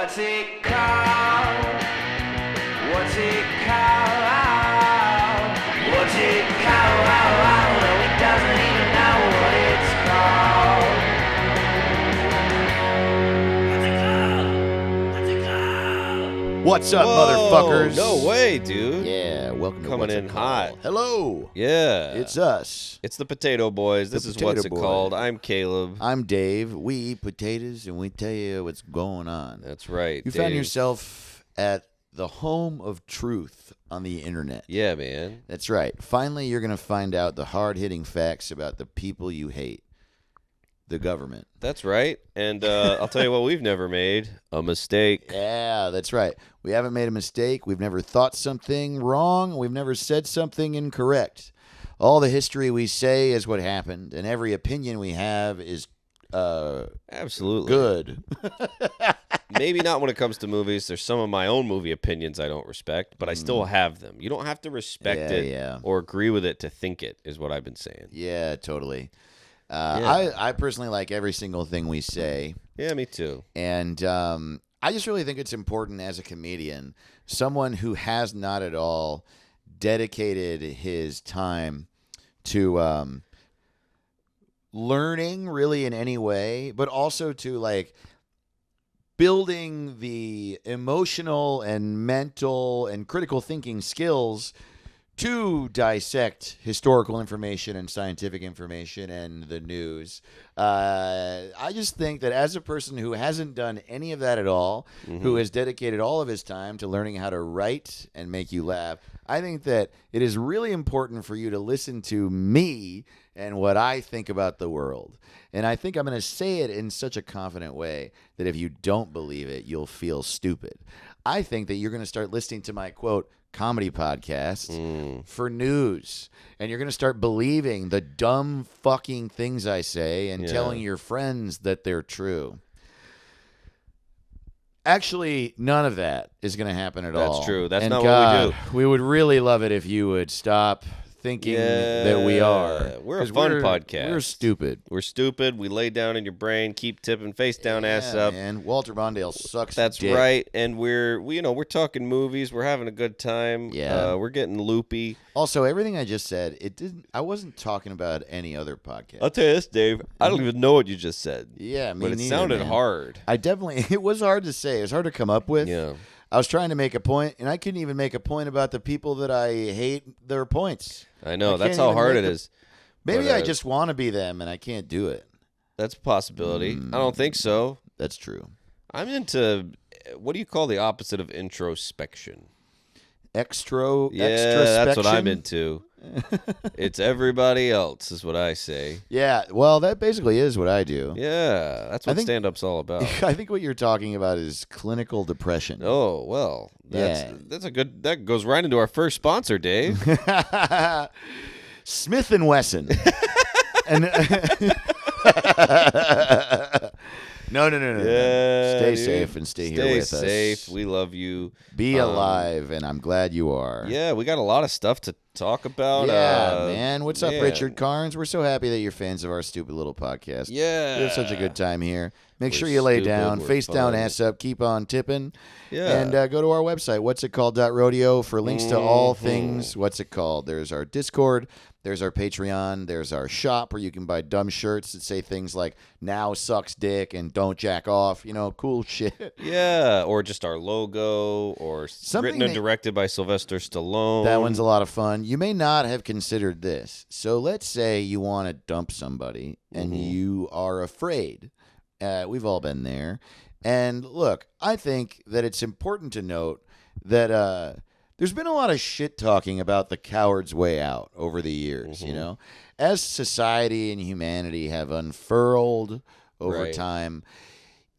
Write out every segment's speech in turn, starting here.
What's it called? What's it called? What's it called? No, he doesn't even know what it's called. What's it called? What's it called? What's up, Whoa, motherfuckers? No way, dude. Yeah, welcome to Coming What's in It Called. hot. Hello. Yeah. It's us. It's the Potato Boys. The This is Potato What's It Boys. Called. I'm Caleb. I'm Dave. We eat potatoes and we tell you what's going on. That's right. You found Dave. yourself at the home of truth on the internet. Yeah, man. That's right. Finally, you're going to find out the hard-hitting facts about the people you hate. The government. That's right. And I'll tell you what we've never made. A mistake. Yeah, that's right. We haven't made a mistake. We've never thought something wrong. We've never said something incorrect. All the history we say is what happened, and every opinion we have is Absolutely. good. Maybe not when it comes to movies. There's some of my own movie opinions I don't respect, but I still have them. You don't have to respect Yeah, it yeah. or agree with it to think it, is what I've been saying. Yeah, totally. Yeah. I personally like every single thing we say, Yeah, me too. and I just really think it's important as a comedian, someone who has not at all dedicated his time to learning really in any way, but also to like building the emotional and mental and critical thinking skills to dissect historical information and scientific information and the news. I just think that as a person who hasn't done any of that at all, who has dedicated all of his time to learning how to write and make you laugh, I think that it is really important for you to listen to me and what I think about the world. And I think I'm going to say it in such a confident way that if you don't believe it, you'll feel stupid. I think that you're going to start listening to my, quote, comedy podcast for news. And you're going to start believing the dumb fucking things I say and telling your friends that they're true. Actually, none of that is going to happen at all. That's true. That's And not God, what we do. We would really love it if you would stop thinking that we are. We're a 'Cause fun podcast. We're stupid. We're stupid. We lay down in your brain, keep tipping face down, ass up. And Walter Mondale sucks. That's dick. right. And we're talking movies. We're having a good time. Yeah. We're getting loopy. Also, everything I just said, I wasn't talking about any other podcast. I'll tell you this, Dave. I don't even know what you just said. Yeah, me But it neither, sounded man. hard. It was hard to say. It was hard to come up with. Yeah. I was trying to make a point, and I couldn't even make a point about the people that I hate their points. I know. I That's can't how even hard make it the- is. Maybe But, I just want to be them, and I can't do it. That's a possibility. I don't think so. That's true. I'm into, what do you call the opposite of introspection? Extra. Yeah, that's what I'm extrospection? into. It's everybody else, is what I say. Yeah, well, that basically is what I do. Yeah, that's what think- stand-up's all about. I think what you're talking about is clinical depression. Oh, well, that's a good, that goes right into our first sponsor, Dave. Smith and Wesson. And no. Yeah, Stay dude. safe and stay here Stay with safe. us. We love you. Be alive, and I'm glad you are. Yeah, we got a lot of stuff to talk about. Yeah, man. What's up, man. Richard Carnes? We're so happy that you're fans of our stupid little podcast. Yeah. We have such a good time here. Make We're sure you lay stupid, down, we're face down, fun. ass up, keep on tipping. Yeah. And go to our website, what's it called.rodeo, for links to all Mm-hmm. things What's It Called. There's our Discord, there's our Patreon, there's our shop where you can buy dumb shirts that say things like now sucks dick and don't jack off, cool shit. Yeah, or just our logo, or Something written and that- directed by Sylvester Stallone. That one's a lot of fun. You may not have considered this. So let's say you want to dump somebody and you are afraid. We've all been there. And look, I think that it's important to note that there's been a lot of shit talking about the coward's way out over the years, As society and humanity have unfurled over Right. time,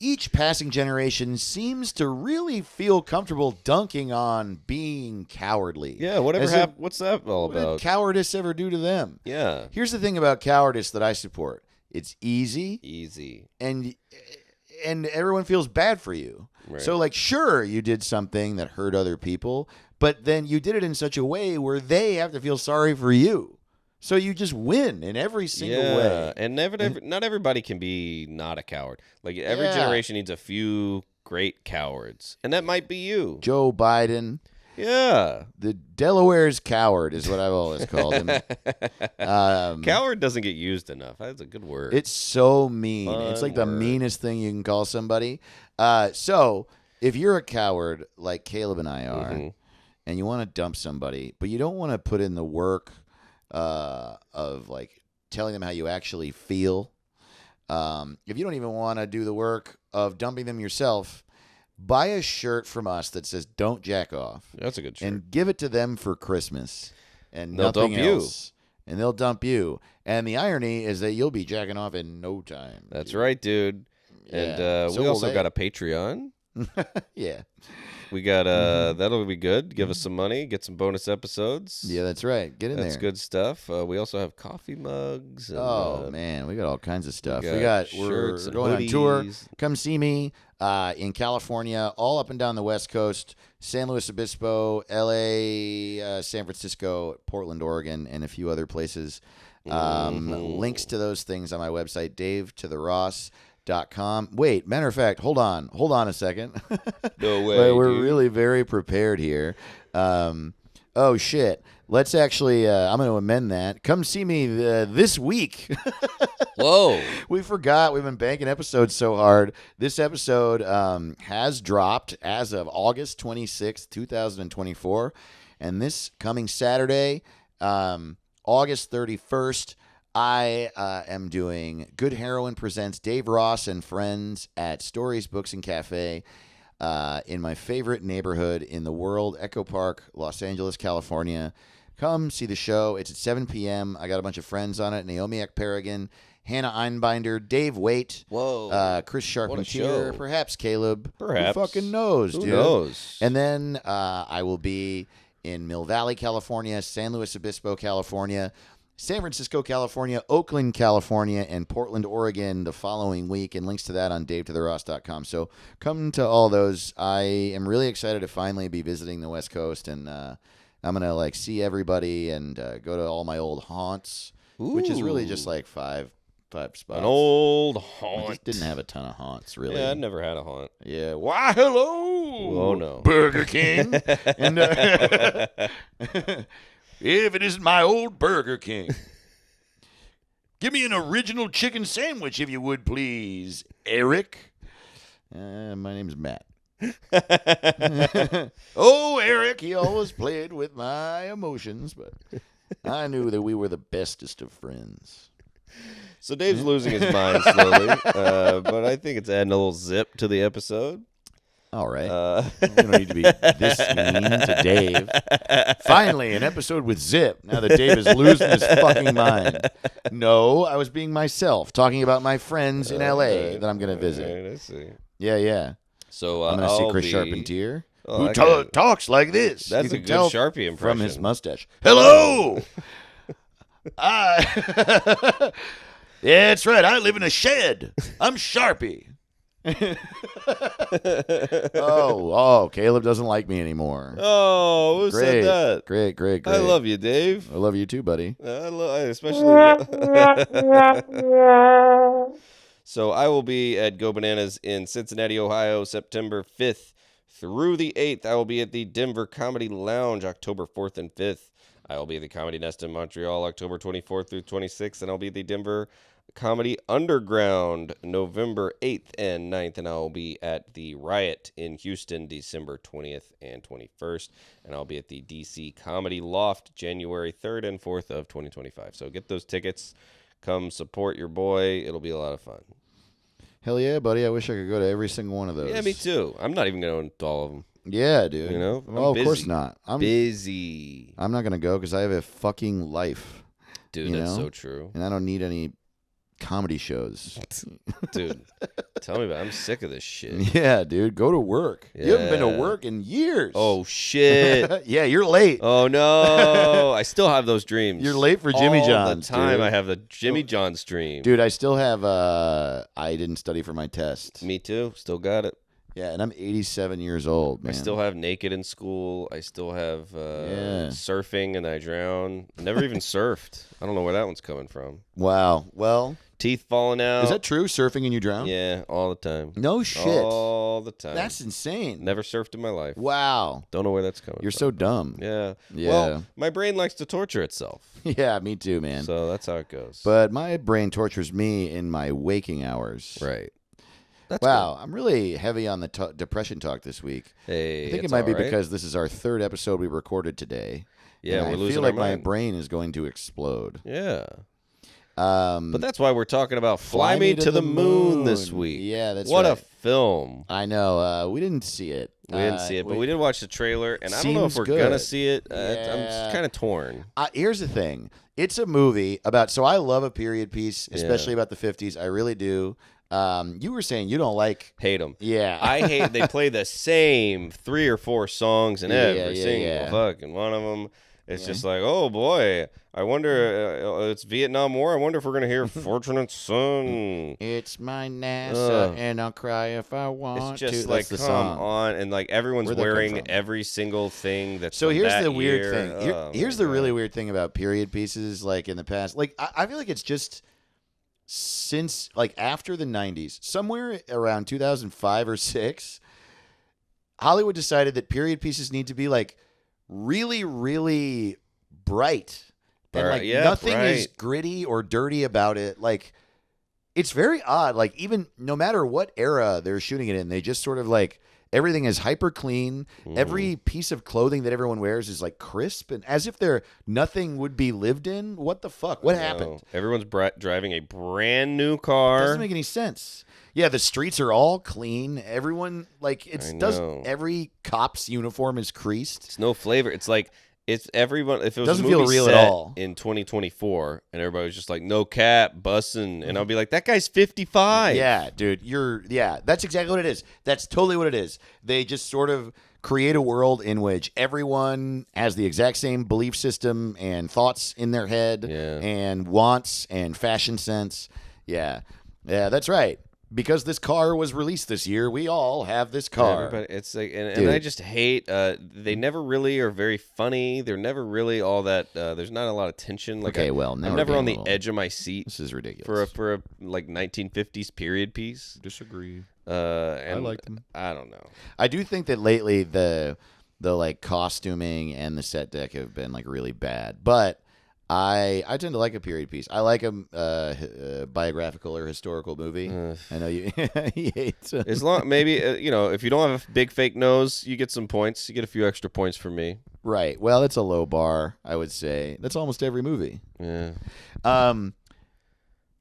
each passing generation seems to really feel comfortable dunking on being cowardly. Yeah, whatever As if- happened. What's that all What did about? cowardice ever do to them? Yeah, Here's the thing about cowardice that I support. It's easy, easy. and everyone feels bad for you. Right. So, like, sure, you did something that hurt other people, but then you did it in such a way where they have to feel sorry for you. So you just win in every single way. And not everybody can be not a coward. Like every Yeah. generation needs a few great cowards, and that might be you. Joe Biden. Yeah. The Delaware's coward is what I've always called him. Coward doesn't get used enough. That's a good word. It's so mean. It's Fun like the word. meanest thing you can call somebody. So if you're a coward like Caleb and I are, Mhm. and you want to dump somebody, but you don't want to put in the work of like telling them how you actually feel, if you don't even want to do the work of dumping them yourself, buy a shirt from us that says "Don't jack off" That's a good shirt. and give it to them for Christmas, and They'll nothing dump you. else. And they'll dump you. And the irony is that you'll be jacking off in no time. That's dude. right, dude. And Yeah. So we will also they. got a Patreon. Yeah. We got that'll be good. Give us some money, get some bonus episodes. Yeah, that's right. Get in That's there. good stuff. We also have coffee mugs. And, Oh man, we got all kinds of stuff. got We're shirts and going on tour. hoodies. Come see me in California, all up and down the West Coast, San Luis Obispo, LA, San Francisco, Portland, Oregon, and a few other places. Links to those things on my website, davetotheross.com. Wait, matter of fact, hold on a second. No way. We're dude. really very prepared here. Oh shit. Let's actually. I'm going to amend that. Come see me this week. Whoa. We forgot. We've been banking episodes so hard. This episode has dropped as of August 26th, 2024, and this coming Saturday, August 31st. I am doing Good Heroin Presents Dave Ross and Friends at Stories, Books, and Cafe in my favorite neighborhood in the world, Echo Park, Los Angeles, California. Come see the show. It's at 7 p.m. I got a bunch of friends on it. Naomi Ekperigan, Hannah Einbinder, Dave Waite, Whoa. Chris What a Charpentier, show. perhaps Caleb. Perhaps. Who fucking knows, Who dude? knows? And then I will be in Mill Valley, California, San Luis Obispo, California, San Francisco, California, Oakland, California, and Portland, Oregon the following week. And links to that on davetotheross.com. So come to all those. I am really excited to finally be visiting the West Coast, and I'm going to like see everybody and go to all my old haunts, which is really just Ooh. like five spots. An old I haunt. just didn't have a ton of haunts, really. Yeah, I never had a haunt. Yeah. Why, hello. Oh, no. Burger King. And if it isn't my old Burger King. Give me an original chicken sandwich, if you would, please, Eric. My name's Matt. Oh, Eric, he always played with my emotions, but I knew that we were the bestest of friends. So Dave's losing his mind slowly, but I think it's adding a little zip to the episode. All right. You don't need to be this mean to Dave. Finally, an episode with Zip. Now that Dave is losing his fucking mind. No, I was being myself, talking about my friends in L.A. that I'm going to visit. Right, I see. Yeah. So I'm going to see I'll Chris be- Charpentier, Oh, who I got- talks like this. That's You a can good tell Sharpie impression. from his mustache. Hello! Yeah, that's right. I live in a shed. I'm Sharpie. Oh, Caleb doesn't like me anymore. Oh, who Great, said that? great. I love you, Dave. I love you too, buddy. I especially. So I will be at Go Bananas in Cincinnati, Ohio, September 5th through the 8th. I will be at the Denver Comedy Lounge, October 4th and 5th. I will be at the Comedy Nest in Montreal, October 24th through 26th, and I'll be at the Denver Comedy Underground, November 8th and 9th, and I'll be at the Riot in Houston, December 20th and 21st, and I'll be at the DC Comedy Loft, January 3rd and 4th of 2025. So get those tickets. Come support your boy. It'll be a lot of fun. Hell yeah, buddy. I wish I could go to every single one of those. Yeah, me too. I'm not even going to all of them. Yeah, dude. You know? I'm Oh, of course busy. not. I'm Busy. not going to go because I have a fucking life. Dude, You that's know? so true. And I don't need any comedy shows. Dude, tell me about it. I'm sick of this shit. Yeah, dude. Go to work. You haven't been to Yeah. work in years. Oh, shit. Yeah, you're late. Oh, no. I still have those dreams. You're late for Jimmy All John's, the time dude. I have the Jimmy John's dream. Dude, I still have I didn't study for my test. Me too. Still got it. Yeah, and I'm 87 years old, man. I still have naked in school. I still have Yeah. surfing and I drown. Never even surfed. I don't know where that one's coming from. Wow. Well, teeth falling out. Is that true? Surfing and you drown? Yeah, all the time. No shit. All the time. That's insane. Never surfed in my life. Wow. Don't know where that's coming You're from. so dumb. Yeah. Yeah. Well, my brain likes to torture itself. Yeah, me too, man. So that's how it goes. But my brain tortures me in my waking hours. right. That's Wow, I'm really heavy on the depression talk this week. good. Hey, I think it it's might be all right. because this is our third episode we recorded today. Yeah, and we're I losing feel our like my mind. brain is going to explode. Yeah. But But that's why we're talking about Fly Me to the Moon this week. Yeah, that's what right. a film. I know. We didn't see it. We didn't see it, but we did watch the trailer, and I don't know if Seems we're good. going to see it. Yeah. I'm kind of torn. Here's the thing. It's a movie about. So I love a period piece, especially about the 50s. I really do. You were saying you don't like. Hate them. Yeah. I hate they play the same 3 or 4 songs in every yeah, single yeah. fucking one of them. It's just like, oh boy, I wonder, it's Vietnam War. I wonder if we're going to hear Fortunate Son. It's my NASA, Ugh. and I'll cry if I want It's just to. like, That's the come song. on. And like everyone's Where'd that come wearing from? every single thing that's So from here's that the weird year. thing. Oh, Here's my the really God. weird thing about period pieces, like in the past. Like I feel like it's just since like after the 90s, somewhere around 2005 or 6, Hollywood decided that period pieces need to be like really, really bright. And Right, like yeah, nothing is bright. gritty or dirty about it. Like it's very odd. Like even no matter what era they're shooting it in, they just sort of like everything is hyper clean. Every piece of clothing that everyone wears is like crisp and as if there nothing would be lived in. What the fuck? What happened? No. Everyone's driving a brand new car. Doesn't make any sense. Yeah, the streets are all clean. Everyone like it's I does know. every cop's uniform is creased. It's no flavor. It's like it's everyone. If it was Doesn't a feel movie real at set all. in 2024, and everybody was just like, "No cap, bussin'," and I'll be like, "That guy's 55." Yeah, dude, that's exactly what it is. That's totally what it is. They just sort of create a world in which everyone has the exact same belief system and thoughts in their head Yeah. and wants and fashion sense. Yeah. Yeah, that's right. Because this car was released this year, we all have this car. Everybody, it's like, and Dude. I just hate. They never really are very funny. They're never really all that. There's not a lot of tension. Like Okay, well, now I'm we're never being on a the little- edge of my seat This is ridiculous. for a like 1950s period piece. Disagree. And like them. I don't know. I do think that lately the like costuming and the set deck have been like really bad, but I tend to like a period piece. I like a biographical or historical movie. I know you he hates it. As long maybe if you don't have a big fake nose, you get some points. You get a few extra points from me. Right. Well, that's a low bar, I would say. That's almost every movie. Yeah. Um,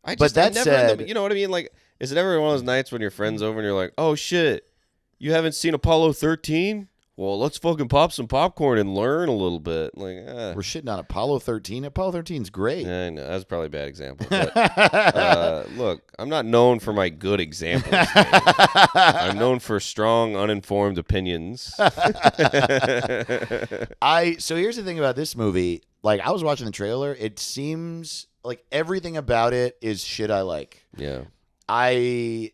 I But just that I never, said- you know what I mean? Like, is it ever one of those nights when your friend's over and you're like, "Oh shit, you haven't seen Apollo 13? Well, let's fucking pop some popcorn and learn a little bit." Like, we're shitting on Apollo 13. Apollo 13's great. I know that's probably a bad example. But, look, I'm not known for my good examples. man. I'm known for strong, uninformed opinions. So here's the thing about this movie. Like I was watching the trailer, it seems like everything about it is shit I like. Yeah. I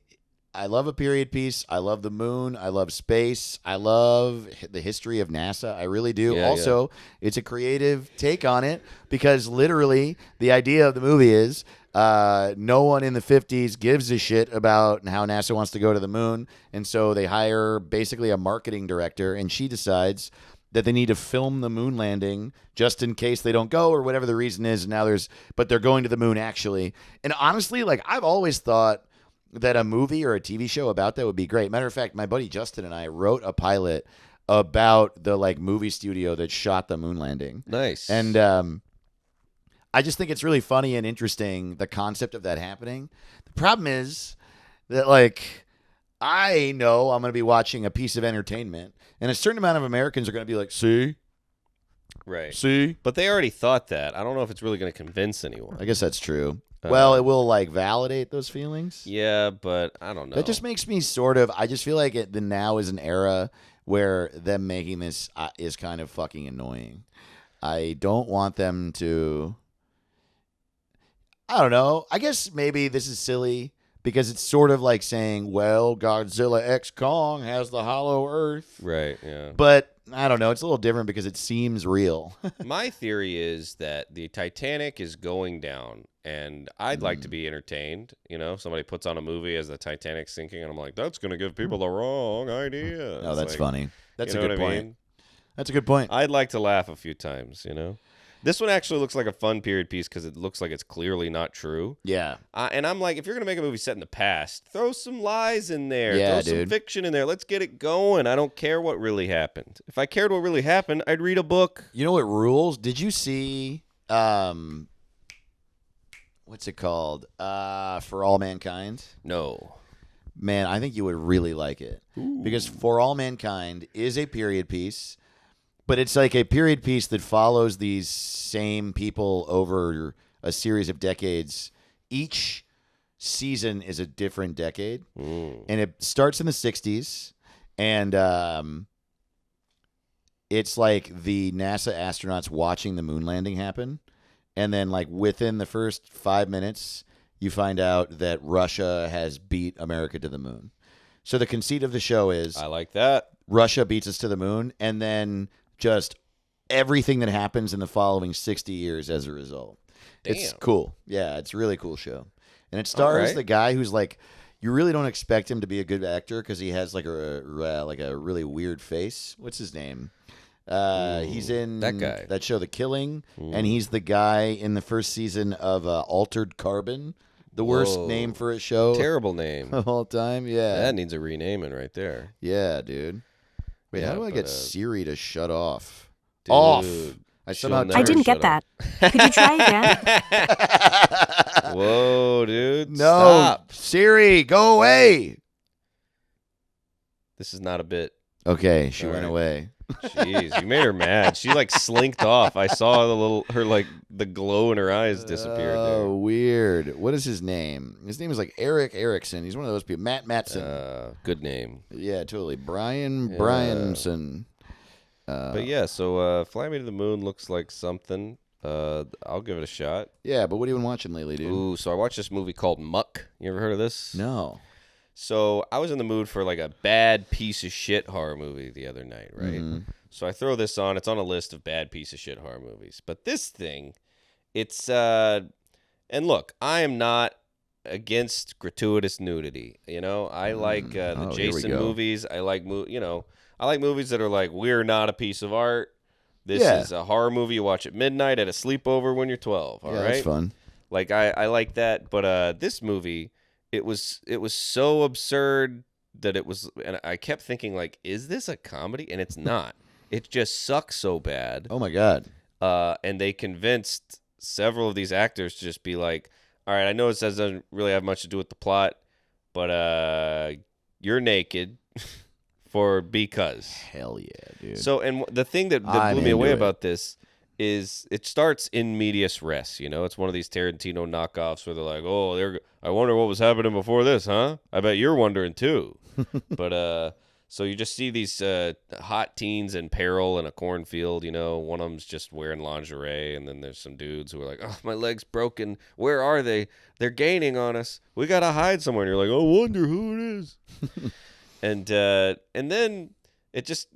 love a period piece. I love the moon. I love space. I love the history of NASA. I really do. Yeah, Also, it's a creative take on it because literally the idea of the movie is no one in the 50s gives a shit about how NASA wants to go to the moon. And so they hire basically a marketing director and she decides that they need to film the moon landing just in case they don't go or whatever the reason is. But they're going to the moon actually. And honestly, like I've always thought that a movie or a TV show about that would be great. Matter of fact, my buddy Justin and I wrote a pilot about the like movie studio that shot the moon landing. Nice. And I just think it's really funny and interesting, the concept of that happening. The problem is that like I know I'm going to be watching a piece of entertainment and a certain amount of Americans are going to be like, see, right. see. But they already thought that. I don't know if it's really going to convince anyone. I guess that's true. Well, it will like validate those feelings. Yeah, but I don't know. That just makes me I just feel like the now is an era where them making this is kind of fucking annoying. I don't want them to. I don't know. I guess maybe this is silly because it's sort of like saying, well, Godzilla X Kong has the hollow earth. Right, yeah. But I don't know. It's a little different because it seems real. My theory is that the Titanic is going down And I'd like to be entertained. Somebody puts on a movie as the Titanic's sinking, and I'm like, that's going to give people the wrong idea. Oh, It's that's like, funny. That's you a know good what I point. mean? That's a good point. I'd like to laugh a few times, This one actually looks like a fun period piece because it looks like it's clearly not true. Yeah. And I'm like, if you're going to make a movie set in the past, throw some lies in there. Yeah, throw some dude. fiction in there. Let's get it going. I don't care what really happened. If I cared what really happened, I'd read a book. You know what rules? Did you see what's it called? For All Mankind? No. Man, I think you would really like it. Because For All Mankind is a period piece, but it's like a period piece that follows these same people over a series of decades. Each season is a different decade. And it starts in the 60s, and it's like the NASA astronauts watching the moon landing happen. And then, like, within the first 5 minutes, you find out that Russia has beat America to the moon. So the conceit of the show is I like that. Russia beats us to the moon, and then just everything that happens in the following 60 years as a result. It's Damn. cool. Yeah, it's a really cool show. And it stars right. the guy who's like, you really don't expect him to be a good actor because he has like a really weird face. What's his name? He's in that guy. that show, The Killing, and he's the guy in the first season of Altered Carbon, the worst Whoa. name for a show Terrible name. of all time. Yeah, That needs a renaming right there. yeah, dude. Wait, Yeah, how do I get but, Siri to shut off? Dude, Off. I she'll somehow never I didn't shut get up. that. Could you try again? Whoa, dude. No, Stop. Siri, go away. This is not a bit. Okay, she All went right. away. Jeez, you made her mad. She like slinked off. I saw the glow in her eyes disappeared Oh, weird. What is his name? His name is like Eric Erickson. He's one of those people. Matt Matson. there. Good name. Yeah, totally. Brian Yeah. Bryanson. But yeah, so Fly Me to the Moon looks like something. I'll give it a shot. Yeah, but what have you been watching lately, dude? Ooh, so I watched this movie called Muck. You ever heard of this? No. So I was in the mood for like a bad piece of shit horror movie the other night, right? Mm-hmm. So I throw this on. It's on a list of bad piece of shit horror movies. But this thing, it's and look, I am not against gratuitous nudity. I like the Oh, here we Jason go. movies. I like I like movies that are like, we're not a piece of art. This Yeah. is a horror movie you watch at midnight at a sleepover when you're 12. All Yeah, right, that's fun. Like I like that, but this movie, it was so absurd that it was, and I kept thinking like, is this a comedy? And it's not. It just sucks so bad. Oh my god. And they convinced several of these actors to just be like, all right, I know it says it doesn't really have much to do with the plot, but you're naked because. Hell yeah, dude. So, and the thing that I'm blew me away into it. about this is it starts in medias res. It's one of these Tarantino knockoffs where they're like, oh, I wonder what was happening before this, huh? I bet you're wondering too. But so you just see these hot teens in peril in a cornfield. One of them's just wearing lingerie, and then there's some dudes who are like, oh, my leg's broken. Where are they? They're gaining on us. We gotta hide somewhere. And you're like, I wonder who it is. And then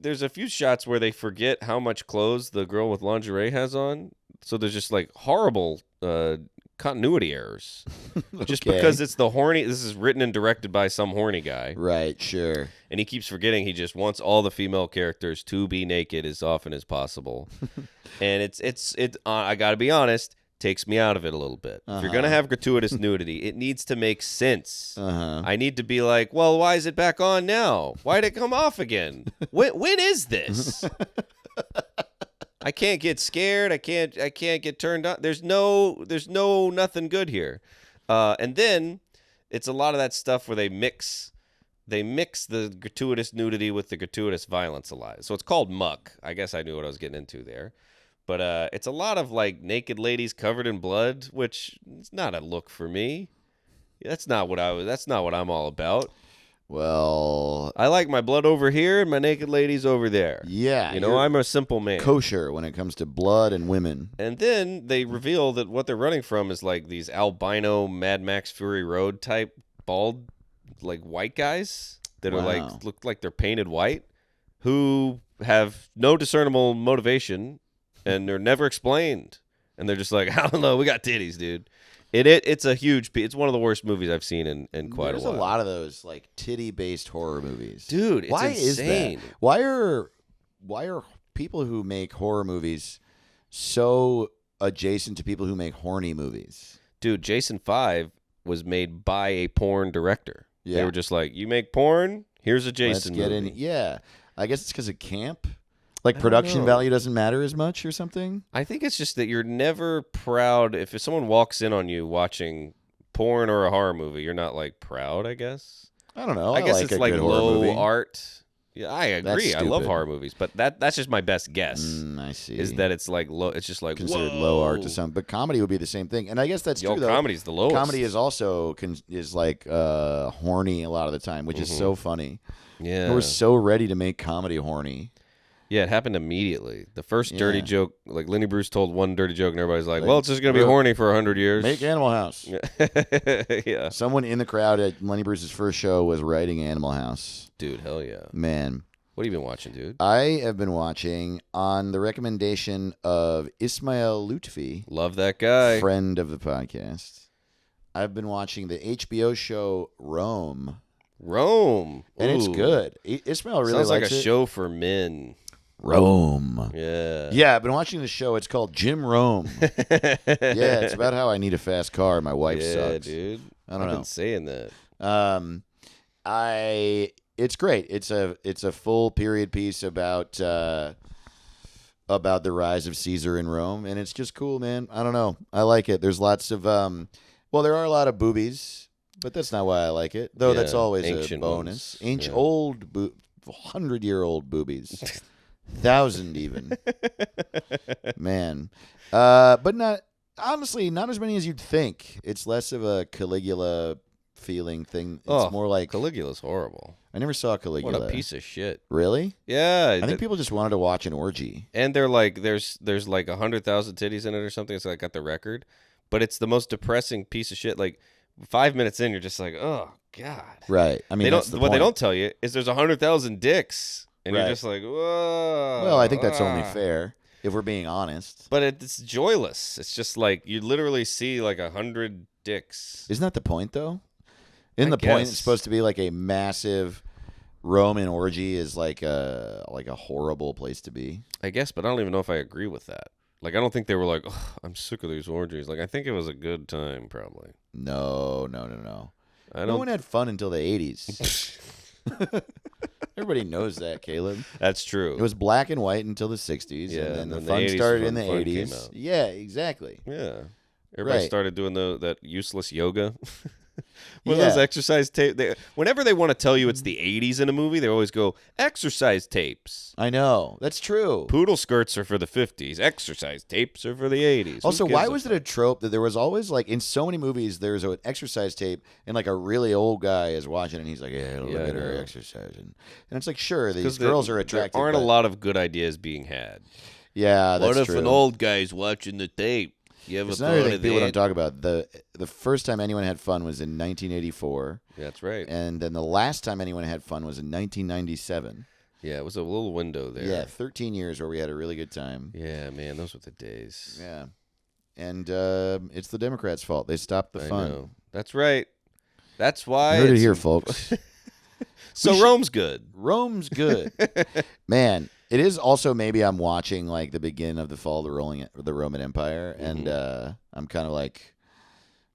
there's a few shots where they forget how much clothes the girl with lingerie has on. So there's just like horrible continuity errors. Just Okay. because it's this is written and directed by some horny guy. Right, sure. And he keeps forgetting he just wants all the female characters to be naked as often as possible. And it's I got to be honest, takes me out of it a little bit. If you're going to have gratuitous nudity, it needs to make sense. Uh-huh. I need to be like, well, why is it back on now? Why'd it come off again? When is this? I can't get scared. I can't get turned on. There's no nothing good here. And then it's a lot of that stuff where they mix the gratuitous nudity with the gratuitous violence a lot. So it's called Muck. I guess I knew what I was getting into there. But it's a lot of like naked ladies covered in blood, which is not a look for me. That's not what I'm all about. Well, I like my blood over here and my naked ladies over there. yeah. you're I'm a simple man. kosher when it comes to blood and women. And then they reveal that what they're running from is like these albino Mad Max Fury Road type bald like white guys that are Wow. like look like they're painted white, who have no discernible motivation and they're never explained. And they're just like, I don't know, we got titties, dude. It's a huge. It's one of the worst movies I've seen in quite There's a while. a lot of those like titty-based horror movies, Dude, it's Why insane. is that? Why are people who make horror movies so adjacent to people who make horny movies? Dude, Jason 5 was made by a porn director. They Yeah. were just like, you make porn? Here's a Let's Jason get movie. in. Yeah, I guess it's because of camp. Like I don't production know. value doesn't matter as much or something. I think it's just that you're never proud. If someone walks in on you watching porn or a horror movie, you're not like proud, I guess. I don't know. I guess like it's a like good horror low movie. art. Yeah, I agree. I love stupid. horror movies, but that's just my best guess. I see. Is that it's like low? It's just like considered whoa. low art to some, but comedy would be the same thing. And I guess that's Yo, true though. comedy's the lowest. Comedy is also is like horny a lot of the time, which is so funny. Yeah. We're so ready to make comedy horny. Yeah, it happened immediately. The first dirty Yeah. joke, like Lenny Bruce told one dirty joke, and everybody's like, Like, "Well, it's just gonna be look, horny for 100 years." Make Animal House. Yeah, Someone in the crowd at Lenny Bruce's first show was writing Animal House. dude, hell yeah. Man, What have you been watching, dude? I have been watching on the recommendation of Ismail Lutfi, Love that guy. friend of the podcast. I've been watching the HBO show Rome, Rome, and it's Ooh. good. Ismail really Sounds like likes a it. show for men. Rome. Yeah. Yeah, I've been watching the show. It's called Jim Rome. Yeah, it's about how I need a fast car. My wife Yeah, sucks. dude. I don't I've know. been saying that. It's great. It's a full period piece about the rise of Caesar in Rome, and it's just cool, man. I don't know. I like it. There's lots of there are a lot of boobies, but that's not why I like it. Though that's Yeah, always a ancient bonus. ones. Ancient Yeah. old 100-year-old boobies. 1,000 even. Man. But not honestly, not as many as you'd think. It's less of a Caligula feeling thing. It's Oh, more like Caligula's horrible. I never saw What Caligula. a piece of shit. Really? Yeah. I think people just wanted to watch an orgy. And they're like, there's like 100,000 titties in it or something. It's like got the record, but it's the most depressing piece of shit. Like 5 minutes in, you're just like, oh god. Right. I mean, They that's don't. the What they point. don't tell you is there's 100,000 dicks, and Right. you're just like, whoa. Well, I think that's only ah." fair if we're being honest. But it's joyless. It's just like you literally see like 100 dicks. Isn't that the point, though? Isn't I the point guess. it's supposed to be like a massive Roman orgy is like a horrible place to be? I guess, but I don't even know if I agree with that. Like, I don't think they were like, oh, I'm sick of these orgies. Like, I think it was a good time, probably. No. I No don't. one had fun until the 80s. Everybody knows that, Caleb. That's true. It was black and white until the 60s, Yeah, and then and the then the fun 80s started when in the fun came 80s. out. Yeah, exactly. Yeah. Everybody Right. started doing that useless yoga. One of those Yeah. exercise tapes. Whenever they want to tell you it's the 80s in a movie, they always go, exercise tapes. I know. That's true. Poodle skirts are for the 50s. Exercise tapes are for the 80s. Also, why was it a trope that there was always like in so many movies there's an exercise tape and like a really old guy is watching and he's like, "Yeah, look Yeah, I at her know. exercising," and it's like, sure, these 'Cause girls are attractive. There aren't a but- lot of good ideas being had. Yeah, that's what if true. an old guy's watching the tape? You ever It's thought another thing of people don't that? talk about. The first time anyone had fun was in 1984, That's right. and then the last time anyone had fun was in 1997. Yeah, it was a little window there. Yeah, 13 years where we had a really good time. Yeah, man, those were the days. Yeah, and it's the Democrats' fault. They stopped the I fun. know. That's right. That's why. You heard it it's- here, folks. So Rome's good. Rome's good. Man, it is also maybe I'm watching like the beginning of the fall of the Roman Empire, and I'm kind of like,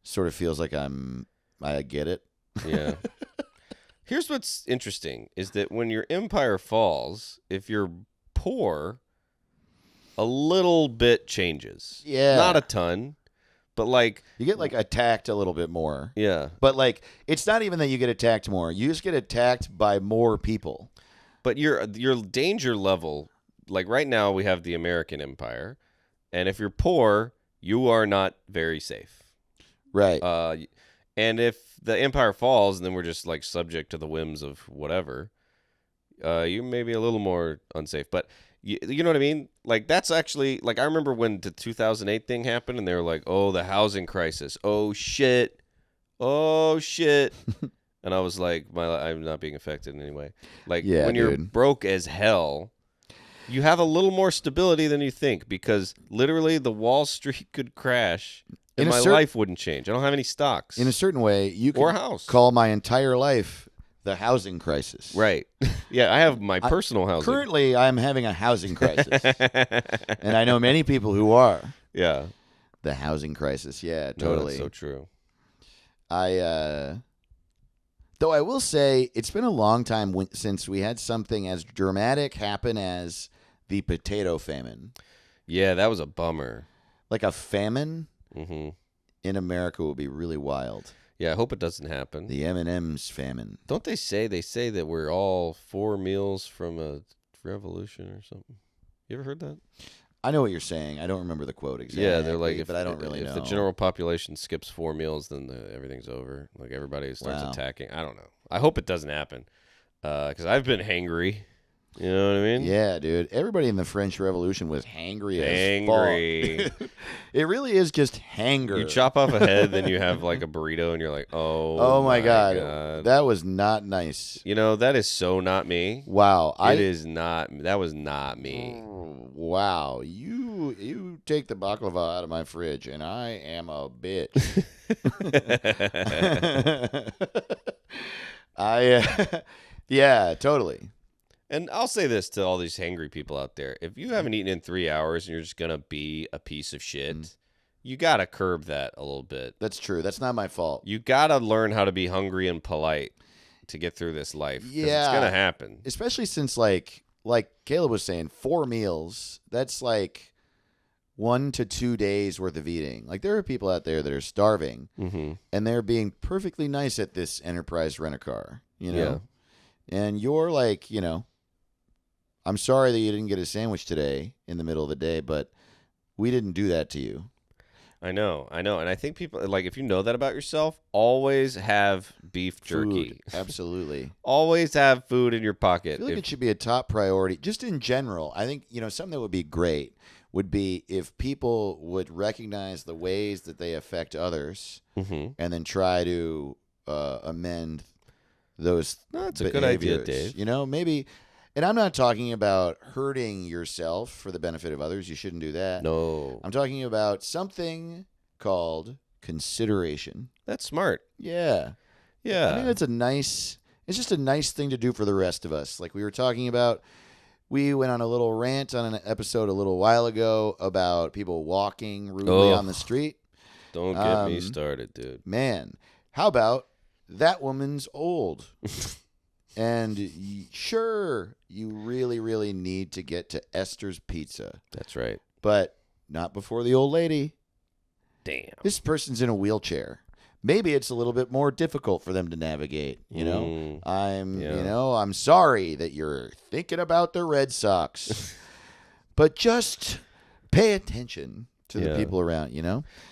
sort of feels like I get it. Yeah. Here's what's interesting is that when your empire falls, if you're poor, a little bit changes. Yeah. Not a ton, but like, You get like attacked a little bit more, yeah. but like it's not even that you get attacked more. You just get attacked by more people. But your danger level, like right now we have the American Empire, and if you're poor, you are not very safe. Right. And if the empire falls, and then we're just like subject to the whims of whatever, you may be a little more unsafe. But you know what I mean? Like that's actually like I remember when the 2008 thing happened, and they were like, "Oh, the housing crisis. Oh shit. Oh shit." And I was like, I'm not being affected in any way. Like Yeah, when you're dude. broke as hell, you have a little more stability than you think because literally the Wall Street could crash And In a my cer- life wouldn't change. I don't have any stocks. In a certain way, you Or a could house. call my entire life the housing crisis. Right. Yeah, I have my personal housing. Currently, I'm having a housing crisis, and I know many people who are. Yeah. The housing crisis, yeah, No, totally. that's so true. Though I will say, it's been a long time since we had something as dramatic happen as the potato famine. Yeah, that was a bummer. Like a famine Hmm. in America would be really wild. Yeah, I hope it doesn't happen. The M&M's famine. Don't they say that we're all 4 meals from a revolution or something? You ever heard that? I know what you're saying. I don't remember the quote exactly. Yeah, they're like, but I don't really know. If the general population skips 4 meals, then everything's over. Like everybody starts Wow. attacking. I don't know. I hope it doesn't happen, because I've been hangry. You know what I mean? Yeah, dude. Everybody in the French Revolution was hangry as Hangry. fuck. It really is just hanger. You chop off a head, then you have like a burrito, and you're like, Oh my god. That was not nice. You know, that is so not me. Wow. It is not. That was not me. Wow. You take the baklava out of my fridge, and I am a bitch. Yeah, totally. And I'll say this to all these hangry people out there. If you haven't eaten in 3 hours and you're just going to be a piece of shit, you got to curb that a little bit. That's true. That's not my fault. You got to learn how to be hungry and polite to get through this life. 'Cause Yeah. It's going to happen. Especially since, like Caleb was saying, 4 meals, that's like 1 to 2 days worth of eating. Like, there are people out there that are starving, Mm-hmm. and they're being perfectly nice at this Enterprise Rent-A-Car, you know? Yeah. And you're like, I'm sorry that you didn't get a sandwich today in the middle of the day, but we didn't do that to you. I know. And I think people, like, if you know that about yourself, always have beef jerky. Food, absolutely. Always have food in your I pocket. feel like it should be a top priority. Just in general, I think, something that would be great would be if people would recognize the ways that they affect others Mm-hmm. and then try to amend those No, that's a good idea, behaviors. Dave. Maybe, and I'm not talking about hurting yourself for the benefit of others. You shouldn't do that. No. I'm talking about something called consideration. That's smart. Yeah. Yeah. I think it's just a nice thing to do for the rest of us. Like we were talking about, we went on a little rant on an episode a little while ago about people walking rudely on the street. Don't get me started, dude. Man, how about that woman's old? And sure, you really, really need to get to Esther's Pizza, That's right. but not before the old lady. Damn. This person's in a wheelchair. Maybe it's a little bit more difficult for them to navigate, I'm sorry that you're thinking about the Red Sox. But just pay attention to the people around,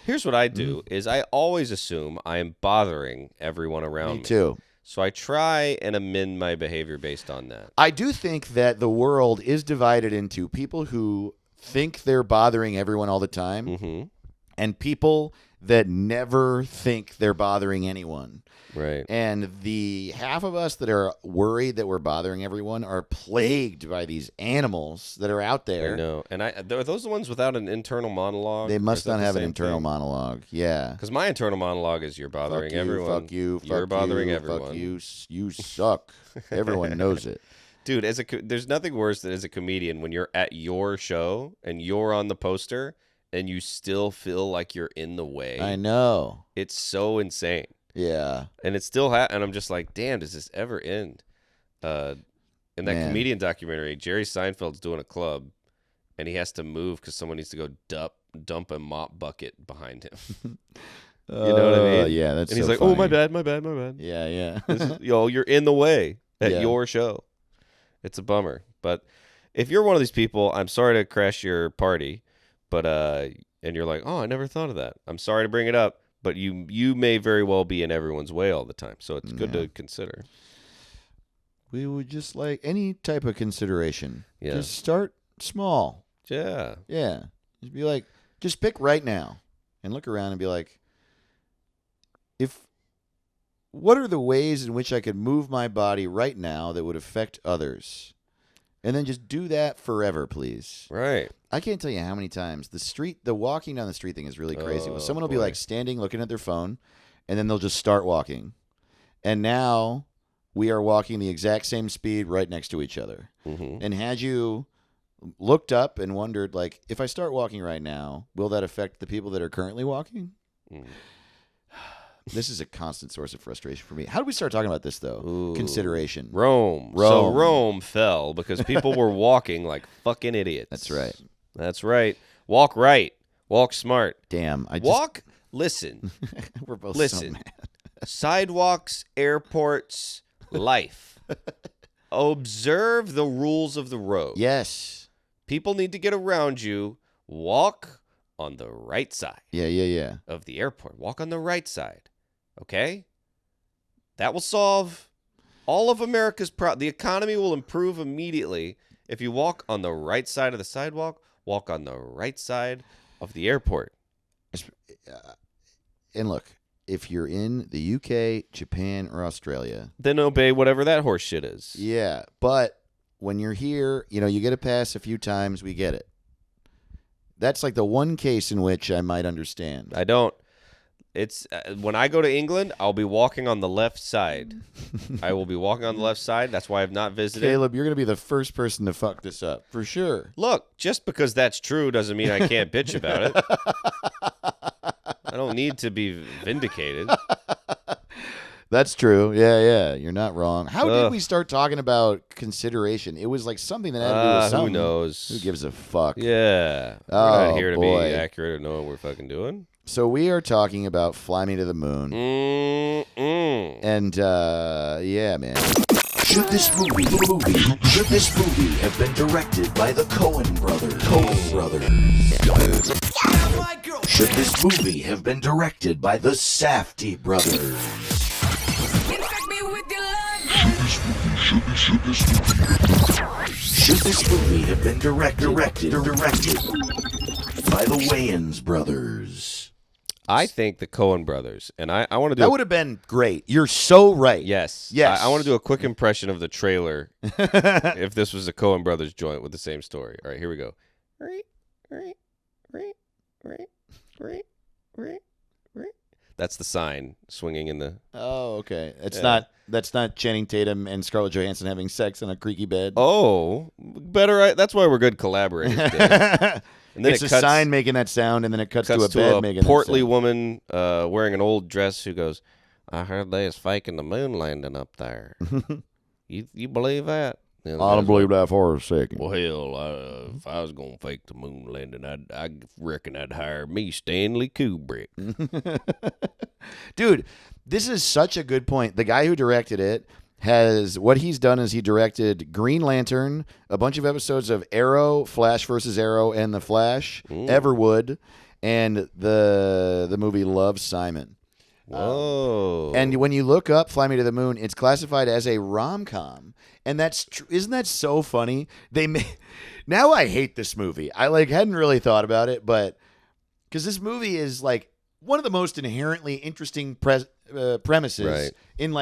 Here's what I do is I always assume I am bothering everyone around me. Me too. So I try and amend my behavior based on that. I do think that the world is divided into people who think they're bothering everyone all the time Mm-hmm. and people that never think they're bothering anyone. Right. And the half of us that are worried that we're bothering everyone are plagued by these animals that are out there. I know. And are those the ones without an internal monologue? They must not have an internal monologue. Yeah. Because my internal monologue is you're bothering Fuck you, everyone. Fuck you. You're bothering you, everyone. Fuck you. You suck. Everyone knows it. Dude, there's nothing worse than as a comedian when you're at your show and you're on the poster and you still feel like you're in the way. I know. It's so insane. Yeah. And it's still and I'm just like, damn, does this ever end? In that Man. comedian documentary, Jerry Seinfeld's doing a club, and he has to move because someone needs to go dump a mop bucket behind him. You know what I mean? Yeah, that's And he's so like, "Oh, my funny. bad." Yeah, yeah. You're in the way at Yeah. your show. It's a bummer. But if you're one of these people, I'm sorry to crash your party, but and you're like, "Oh, I never thought of that." I'm sorry to bring it up. But you may very well be in everyone's way all the time. So it's good to consider. We would just like any type of consideration. Yeah. Just start small. Yeah. Yeah. Just be like, just pick right now and look around and be like, what are the ways in which I could move my body right now that would affect others? And then just do that forever, please. Right. I can't tell you how many times the walking down the street thing is really crazy. Oh, Someone will be boy. like standing looking at their phone, and then they'll just start walking. And now we are walking the exact same speed right next to each other. Mm-hmm. And had you looked up and wondered, like, if I start walking right now, will that affect the people that are currently walking? Mm. This is a constant source of frustration for me. How did we start talking about this, though? Ooh. Consideration. Rome. So Rome fell because people were walking like fucking idiots. That's right. That's right. Walk right. Walk smart. Damn. Walk. Listen. We're both Listen. so mad. Sidewalks, airports, life. Observe the rules of the road. Yes. People need to get around you. Walk on the right side Yeah. of the airport. Walk on the right side. Okay? That will solve all of America's problems. The economy will improve immediately if you walk on the right side of the sidewalk, walk on the right side of the airport. And look, if you're in the UK, Japan, or Australia, Then obey whatever that horse shit is. yeah. But when you're here, you get a pass a few times, we get it. That's like the one case in which I might understand. I don't. It's when I go to England, I'll be walking on the left side. I will be walking on the left side. That's why I've not visited. Caleb, you're going to be the first person to fuck this up, for sure. Look, just because that's true doesn't mean I can't bitch about it. I don't need to be vindicated. That's true. Yeah. You're not wrong. How did Ugh. we start talking about consideration? It was like something that had to do with something. Who knows? Who gives a fuck? Yeah. We're Oh, not here to boy. be accurate or know what we're fucking doing. So we are talking about Fly Me to the Moon. Mm-mm. And, yeah, man. Should this movie have been directed by the Coen brothers? Should this movie have been directed by the Safdie brothers? Should this movie have been directed by the Wayans brothers? I think the Coen brothers, and I want to do That would have been great. You're so right. Yes. Yes. I want to do a quick impression of the trailer if this was a Coen Brothers joint with the same story. All right, here we go. That's the sign swinging in the... Oh, okay. Yeah. That's not Channing Tatum and Scarlett Johansson having sex on a creaky bed. Oh, better. That's why we're good collaborators, Dave. And then it's it a cuts, sign making that sound, and then it cuts to a cuts bed to a making portly that sound. woman wearing an old dress who goes, I heard they was faking the moon landing up there. You believe that? And I don't the guy's believe that for a second. Well, hell, if I was going to fake the moon landing, I reckon I'd hire me, Stanley Kubrick. Dude, this is such a good point. The guy who directed it what he's done is he directed Green Lantern, a bunch of episodes of Arrow, Flash versus Arrow, and The Flash, Everwood, and the movie Love, Simon. Whoa. And when you look up Fly Me to the Moon, it's classified as a rom-com. And that's isn't that so funny? Now I hate this movie. I hadn't really thought about it, but because this movie is like one of the most inherently interesting premises Right. in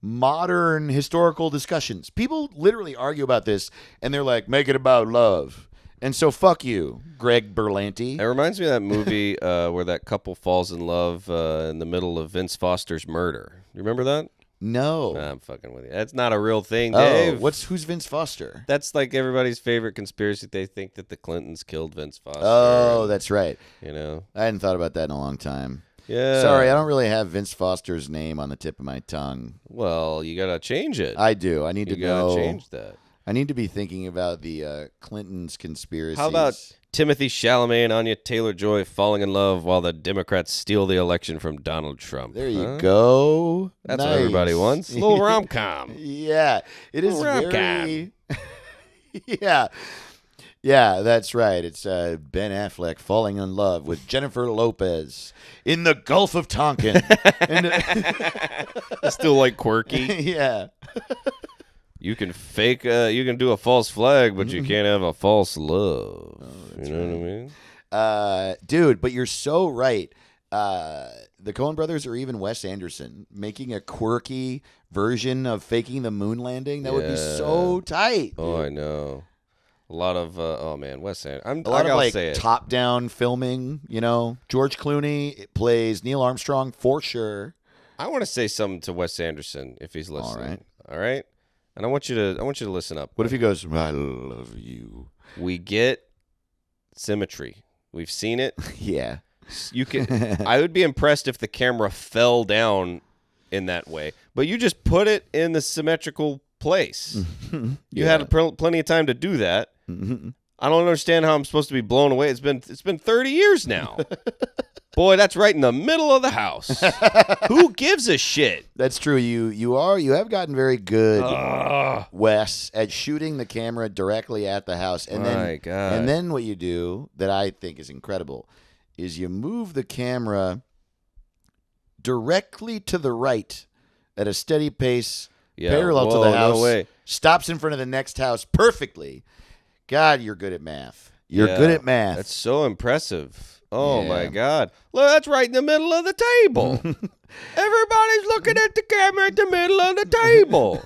modern historical discussions. People literally argue about this, and they're like, make it about love. And so fuck you, Greg Berlanti. It reminds me of that movie where that couple falls in love in the middle of Vince Foster's murder. You remember that? No. Nah, I'm fucking with you. That's not a real thing, Oh, Dave. who's Vince Foster? That's like everybody's favorite conspiracy. They think that the Clintons killed Vince Foster. Oh, that's right. You know? I hadn't thought about that in a long time. Yeah. Sorry, I don't really have Vince Foster's name on the tip of my tongue. Well, you got to change it. I do. I need You to got know. to change that. I need to be thinking about the Clintons conspiracies. How about Timothy Chalamet and Anya Taylor-Joy falling in love while the Democrats steal the election from Donald Trump? There you Huh? go. That's Nice. what everybody wants. A little rom-com. Yeah, it is Rom-com. very. Yeah. Yeah, that's right. It's Ben Affleck falling in love with Jennifer Lopez in the Gulf of Tonkin. It's still like quirky. Yeah. You can fake, you can do a false flag, but you can't have a false love. You know what I mean? Dude, but you're so right. The Coen brothers or even Wes Anderson making a quirky version of faking the moon landing, that would be Yeah. so tight. Oh, I know. A lot of oh man, Wes Anderson. A lot of like say it. top-down filming. George Clooney plays Neil Armstrong for sure. I want to say something to Wes Anderson if he's listening. right. All right. And I want you to listen up. What if he goes, "I love you"? We get symmetry. We've seen it. Yeah. You can. I would be impressed if the camera fell down in that way, but you just put it in the symmetrical place. You had plenty of time to do that. I don't understand how I'm supposed to be blown away. It's been 30 years now. Boy, that's right in the middle of the house. Who gives a shit? That's true. You have gotten very good, Wes, at shooting the camera directly at the house. And My God. And then what you do that I think is incredible is you move the camera directly to the right at a steady pace, parallel to Whoa, the house. No way. Stops in front of the next house perfectly. God, you're good at math. You're Yeah, good at math. That's so impressive. Oh, Yeah. my God. Look, that's right in the middle of the table. Everybody's looking at the camera at the middle of the table.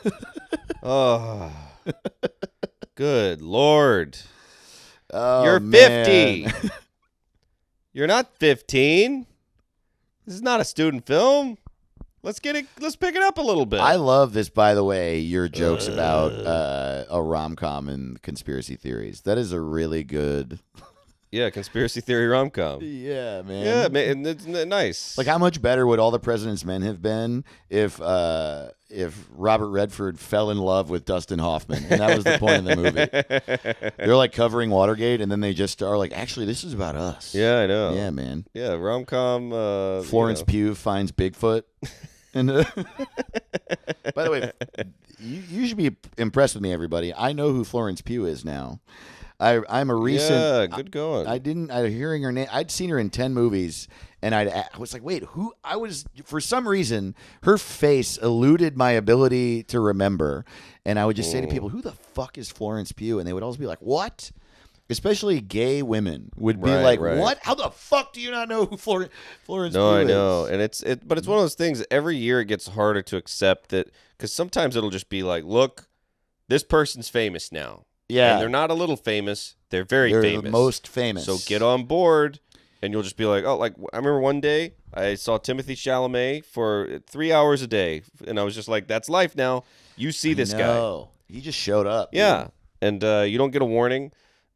Oh, good Lord. Oh, You're man. 50. You're not 15. This is not a student film. Let's pick it up a little bit. I love this, by the way, your jokes about a rom-com and conspiracy theories. That is a really good... Yeah, conspiracy theory rom-com. Yeah, man. Yeah, man, it's nice. Like, how much better would All the President's Men have been if Robert Redford fell in love with Dustin Hoffman? And that was the point of the movie. They're, like, covering Watergate, and then they just are like, actually, this is about us. Yeah, I know. Yeah, man. Yeah, rom-com. Florence Pugh finds Bigfoot. And by the way, you should be impressed with me, everybody. I know who Florence Pugh is now. I'm a recent. Yeah, good going. I hearing her name. I'd seen her in 10 movies, and I was like, wait, who? I was, for some reason, her face eluded my ability to remember, and I would just say to people, who the fuck is Florence Pugh? And they would always be like, what? Especially gay women would be like, right. what? How the fuck do you not know who Florence Pugh is? No, I know, and but it's one of those things. Every year it gets harder to accept that because sometimes it'll just be like, look, this person's famous now. Yeah. And they're not a little famous. They're very They're famous. the most famous. So get on board, and you'll just be like, oh, like I remember one day I saw Timothy Chalamet for 3 hours a day, and I was just like, that's life now. You see this guy. No, he just showed up. Yeah, and you don't get a warning.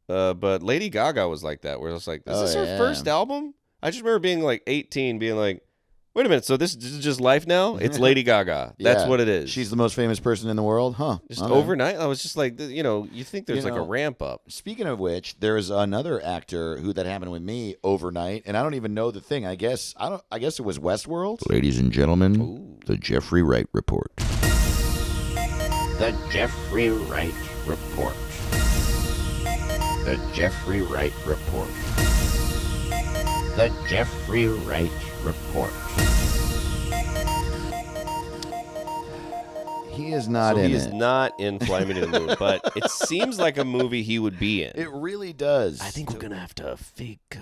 But Lady Gaga was like that, where I was like, is this her first album? I just remember being like 18, being like, wait a minute, so this is just life now? It's Lady Gaga. That's Yeah. what it is. She's the most famous person in the world, huh? just Okay. overnight. I was just like, you think there's You like a know, ramp up. Speaking of which, there's another actor who that happened with me overnight, and I don't even know the thing. I guess it was Westworld. Ladies and gentlemen, the Jeffrey Wright Report. The Jeffrey Wright Report. The Jeffrey Wright Report. The Jeffrey Wright Report. He is not So in he is it. not in Fly Me to the Moon, but it seems like a movie he would be in. It really does. I think we're gonna have to fake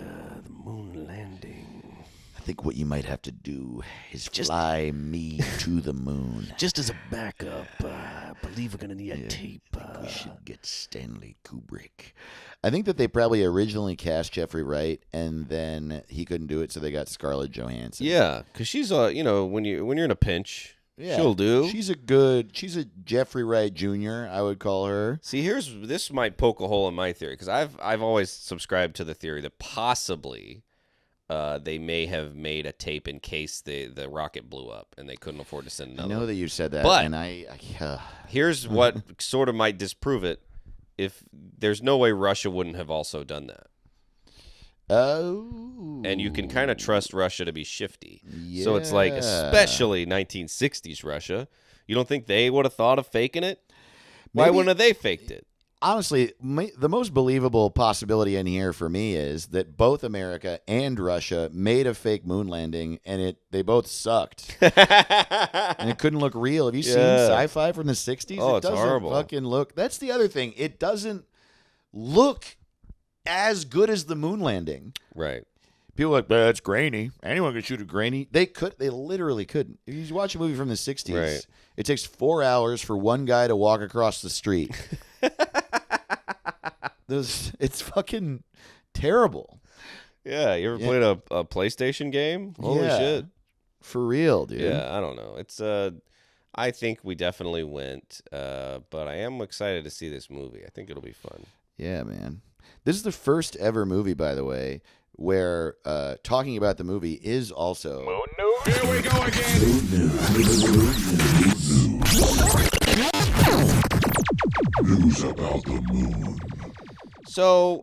the moon landing. I think what you might have to do is fly me to the moon. Just as a backup, I believe we're going to need a tape. We should get Stanley Kubrick. I think that they probably originally cast Jeffrey Wright, and then he couldn't do it, so they got Scarlett Johansson. Yeah, because she's when you're in a pinch, she'll do. She's a Jeffrey Wright Jr., I would call her. See, this might poke a hole in my theory because I've always subscribed to the theory that possibly they may have made a tape in case the rocket blew up and they couldn't afford to send I another. know that you said that, But- and Here's what sort of might disprove it: if there's no way Russia wouldn't have also done that, oh, and you can kind of trust Russia to be shifty. So it's like, Yeah. especially 1960s Russia, you don't think they would have thought of faking it? Why Maybe- wouldn't have they faked it? honestly, the most believable possibility in here for me is that both America and Russia made a fake moon landing, and they both sucked, and it couldn't look real. Have you seen Yeah. sci-fi from the 60s? Oh, it it's doesn't horrible. fucking look. That's the other thing. It doesn't look as good as the moon landing. Right. People are like, it's grainy. Anyone could shoot a grainy. They literally couldn't. If you watch a movie from the 60s, Right. it takes 4 hours for one guy to walk across the street. It's fucking terrible. Yeah, you ever played a PlayStation game? Holy Yeah. shit. For real, dude. Yeah, I don't know. It's I think we definitely went, but I am excited to see this movie. I think it'll be fun. Yeah, man. This is the first ever movie, by the way, where talking about the movie is also News about the moon. So,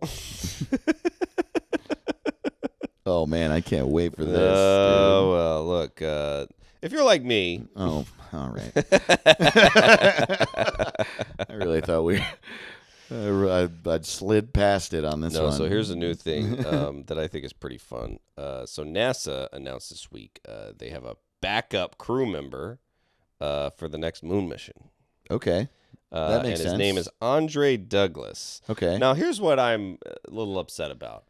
Oh man, I can't wait for this. well, look, if you're like me, dude. Oh, all right. I really thought I'd slid past it on this no. one. So here's a new thing that I think is pretty fun. So NASA announced this week they have a backup crew member for the next moon mission. Okay. That makes and his sense. name is Andre Douglas. Okay. Now, here's what I'm a little upset about.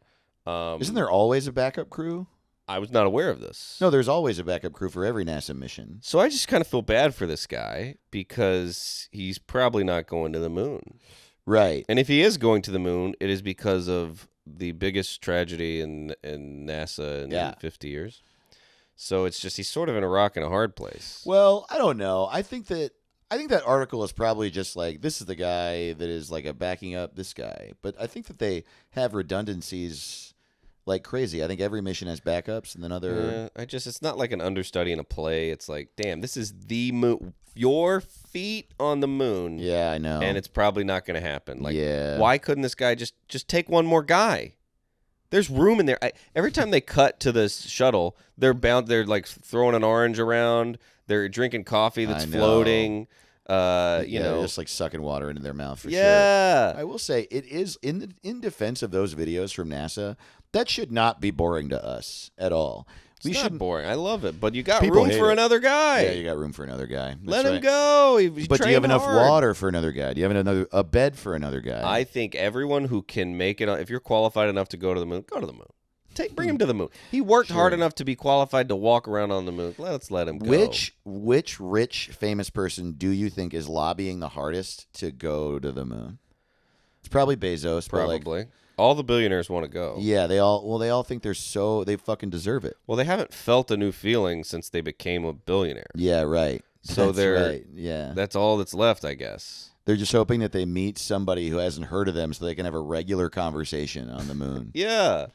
Isn't there always a backup crew? I was not aware of this. No, there's always a backup crew for every NASA mission. So I just kind of feel bad for this guy because he's probably not going to the moon. Right. And if he is going to the moon, it is because of the biggest tragedy in NASA in 50 years. So it's just he's sort of in a rock and a hard place. Well, I don't know. I think that article is probably just like, this is the guy that is like a backing up this guy. But I think that they have redundancies like crazy. I think every mission has backups and then other. It's not like an understudy in a play. It's like, damn, this is the moon. Your feet on the moon. Yeah, I know. And it's probably not going to happen. Like, Yeah. why couldn't this guy just take one more guy? There's room in there. Every time they cut to this shuttle, they're like throwing an orange around. They're drinking coffee that's I know. floating. You Yeah, know, just like sucking water into their mouth for sure. yeah. I will say it is in defense of those videos from NASA. That should not be boring to us at all. It's not boring. I love it, but you got People room hate for it. another guy. Yeah, you got room for another guy. That's Let him right. go. He But do you have trained enough hard. water for another guy? Do you have a bed for another guy? I think everyone who can make it, if you're qualified enough to go to the moon, go to the moon. Bring him to the moon. He worked hard enough to be qualified to walk around on the moon. Let's let him go. Which rich famous person do you think is lobbying the hardest to go to the moon? It's probably Bezos. but, like, Probably. All the billionaires want to go. yeah, they all think they fucking deserve it. Well, they haven't felt a new feeling since they became a billionaire. Yeah, right. So That's they're right. Yeah. That's all that's left, I guess. They're just hoping that they meet somebody who hasn't heard of them so they can have a regular conversation on the moon. Yeah.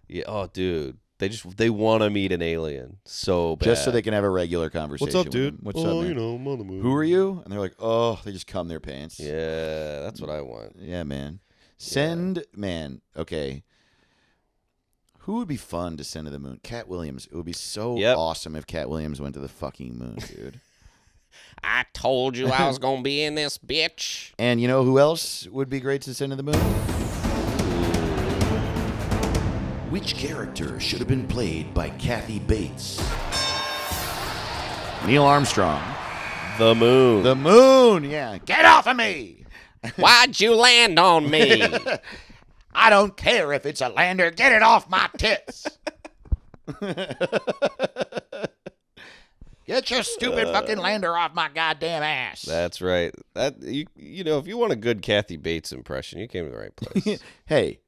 Yeah. Oh, dude. They want to meet an alien so bad. Just so they can have a regular conversation. What's up, with dude? them. What's up, man? I'm on the moon. Who are you? And they're like, oh, they just cum their pants. Yeah, that's what I want. Yeah, man. Man, okay. Who would be fun to send to the moon? Cat Williams. It would be so awesome if Cat Williams went to the fucking moon, dude. I told you I was going to be in this bitch. And you know who else would be great to send to the moon? Which character should have been played by Kathy Bates? Neil Armstrong. The moon. The moon, yeah. Get off of me! Why'd you land on me? I don't care if it's a lander. Get it off my tits. Get your stupid fucking lander off my goddamn ass. That's right. That you know, if you want a good Kathy Bates impression, you came to the right place. Hey,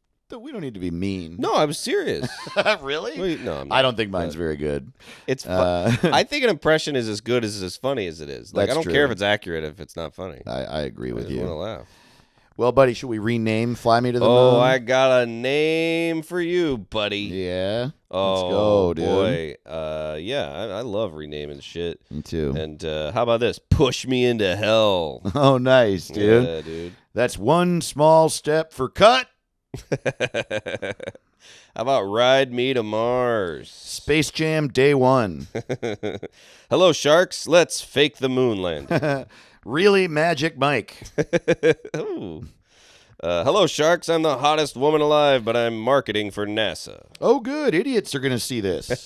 we don't need to be mean. No, I was serious. Really? Wait, no, I'm not. I don't think mine's very good. It's fun. I think an impression is as good as funny as it is. Like, That's I don't true. care if it's accurate if it's not funny. I agree I with just want to you. laugh. Well, buddy, should we rename Fly Me to the Moon? Oh, I got a name for you, buddy. Yeah. Oh, Let's go, dude. boy. Yeah, I love renaming shit. Me too. And how about this? Push me into hell. Oh, nice, dude. Yeah, dude. That's one small step for cut. How about Ride Me to Mars? Space Jam Day 1. Hello, sharks. Let's fake the moon land. Really Magic Mike. Ooh. Hello, sharks. I'm the hottest woman alive, but I'm marketing for NASA. Oh, good. Idiots are going to see this.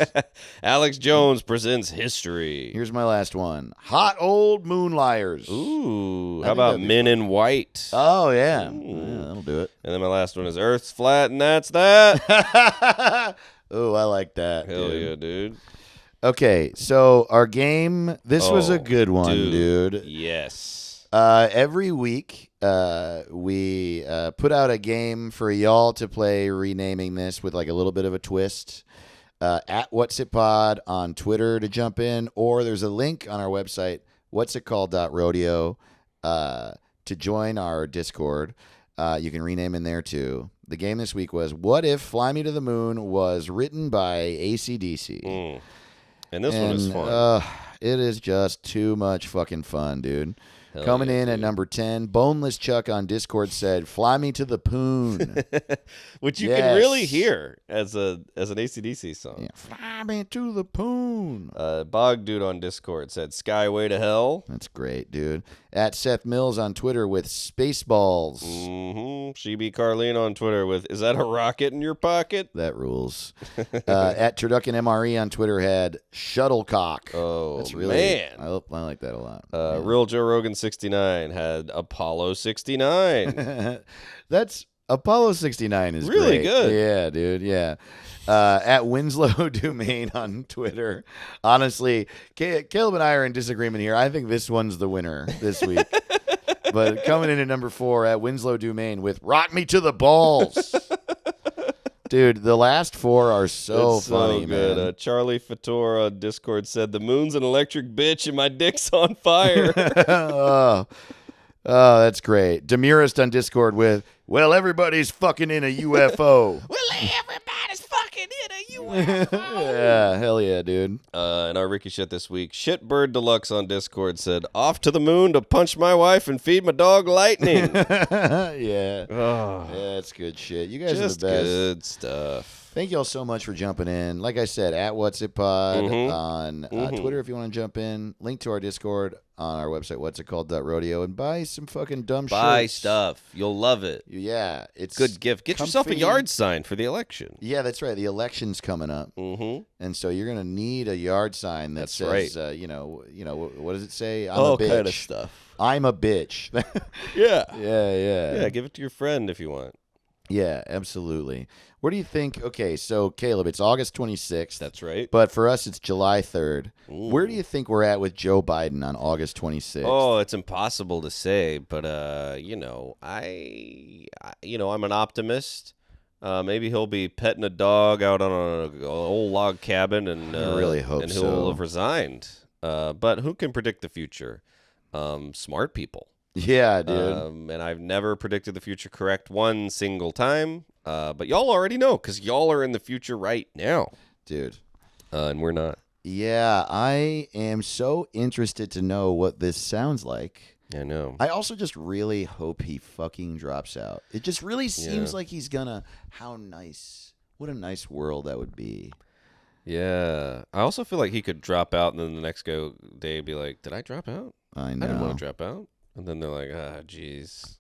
Alex Jones presents history. Here's my last one. Hot old moon liars. Ooh. I How think about that'd be Men in White? Oh, yeah. Yeah, that'll do it. And then my last one is Earth's flat, and that's that. Oh, I like that. Hell dude. yeah, dude. Okay, so our game, this was a good one, dude. Yes. Every week, we put out a game for y'all to play, renaming this with like a little bit of a twist. At What's It Pod on Twitter to jump in, or there's a link on our website, whatsitcalled.rodeo, to join our Discord. You can rename in there too. The game this week was What If Fly Me to the Moon was written by AC/DC. And this one is fun. It is just too much fucking fun, dude. Hell Coming yeah, in at dude. number 10, Boneless Chuck on Discord said, "Fly me to the poon." Which you Yes. can really hear as an AC/DC song. Yeah, fly me to the poon. Bog Dude on Discord said, Skyway to Hell. That's great, dude. At Seth Mills on Twitter with Spaceballs. She be Carlene on Twitter with, is that a rocket in your pocket? That rules. At Turducken MRE on Twitter had Shuttlecock. Oh, That's really, man. I like that a lot. Real Joe Rogan 69 had Apollo 69. That's Apollo 69 is Really great. good. Yeah, dude. Yeah. At Winslow Dumaine on Twitter. Honestly, Caleb and I are in disagreement here. I think this one's the winner this week. But coming in at number 4 at Winslow Dumaine with "Rock Me to the Balls." Dude, the last 4 are so It's funny, good. man. Charlie Fator on Discord said, the moon's an electric bitch and my dick's on fire. Oh, that's great. Demirist on Discord with, "Well, everybody's fucking in a UFO." Well, everybody's fucking in a Yeah, hell yeah, dude. And our Ricky shit this week, Shitbird Deluxe on Discord said, off to the moon to punch my wife and feed my dog lightning. Yeah. Oh, Yeah, that's good shit. You guys just are the best. good stuff. Thank you all so much for jumping in. Like I said, at What's It Pod on Twitter if you want to jump in. Link to our Discord on our website, whatsitcalled.rodeo, and buy some fucking dumb Buy shirts. stuff. You'll love it. Yeah, it's Good gift. Get yourself a comfy. yard sign for the election. Yeah, that's right. The election's coming up, and so you're gonna need a yard sign that That's says, right. what does it say? I'm a bitch. stuff. I'm a bitch. Yeah. Yeah. Yeah, give it to your friend if you want. Yeah, absolutely. Where do you think? Okay, so Caleb, it's August 26th. That's right. But for us, it's July 3rd. Where do you think we're at with Joe Biden on August 26th? Oh, it's impossible to say, but I'm an optimist. Maybe he'll be petting a dog out on an old log cabin, and I really hope and he'll so. have resigned. But who can predict the future? Smart people. Yeah, dude. And I've never predicted the future correct one single time. But y'all already know because y'all are in the future right now, Dude. and we're not. Yeah, I am so interested to know what this sounds like. I know. I also just really hope he fucking drops out. It just really seems Yeah. like he's gonna. How nice. What a nice world that would be. Yeah. I also feel like he could drop out, and then the next day be like, "Did I drop out? I I didn't know. want to drop out." And then they're like, geez,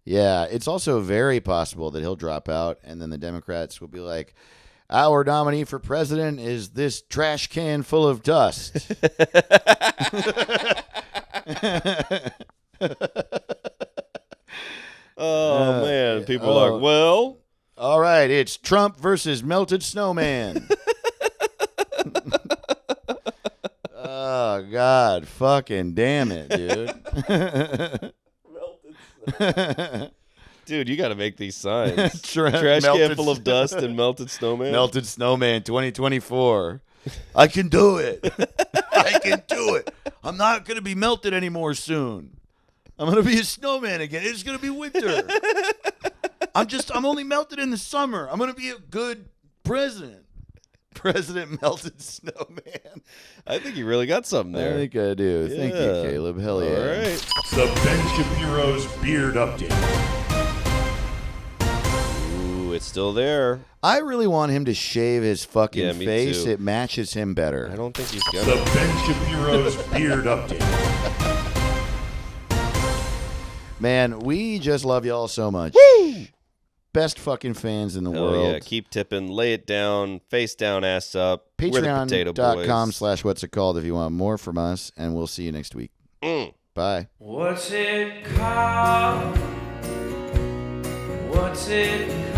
Yeah, it's also very possible that he'll drop out, and then the Democrats will be like, "Our nominee for president is this trash can full of dust." Oh, man. People are like, well, All right, it's Trump versus melted snowman. Oh, God. Fucking damn it, dude. dude, you got to make these signs. Trash Trash can melted full of dust and melted snowman. Melted snowman 2024. I can do it. I can do it. I'm not going to be melted anymore soon. I'm going to be a snowman again. It's going to be winter. I'm only melted in the summer. I'm going to be a good president. President Melted Snowman. I think you really got something I there. think I do. Thank you, Yeah. Caleb. Hell yeah. All right. The Ben Shapiro's Beard Update. Ooh, it's still there. I really want him to shave his fucking Yeah, me face. too. It matches him better. I don't think he's The gonna. Ben Shapiro's Beard Update. Man, we just love y'all so much. Woo! Best fucking fans in the Hell world. yeah. Keep tipping. Lay it down. Face down, ass up. We're the potato boys. Patreon.com/what's-it-called if you want more from us, and we'll see you next week. Bye. What's it called? What's it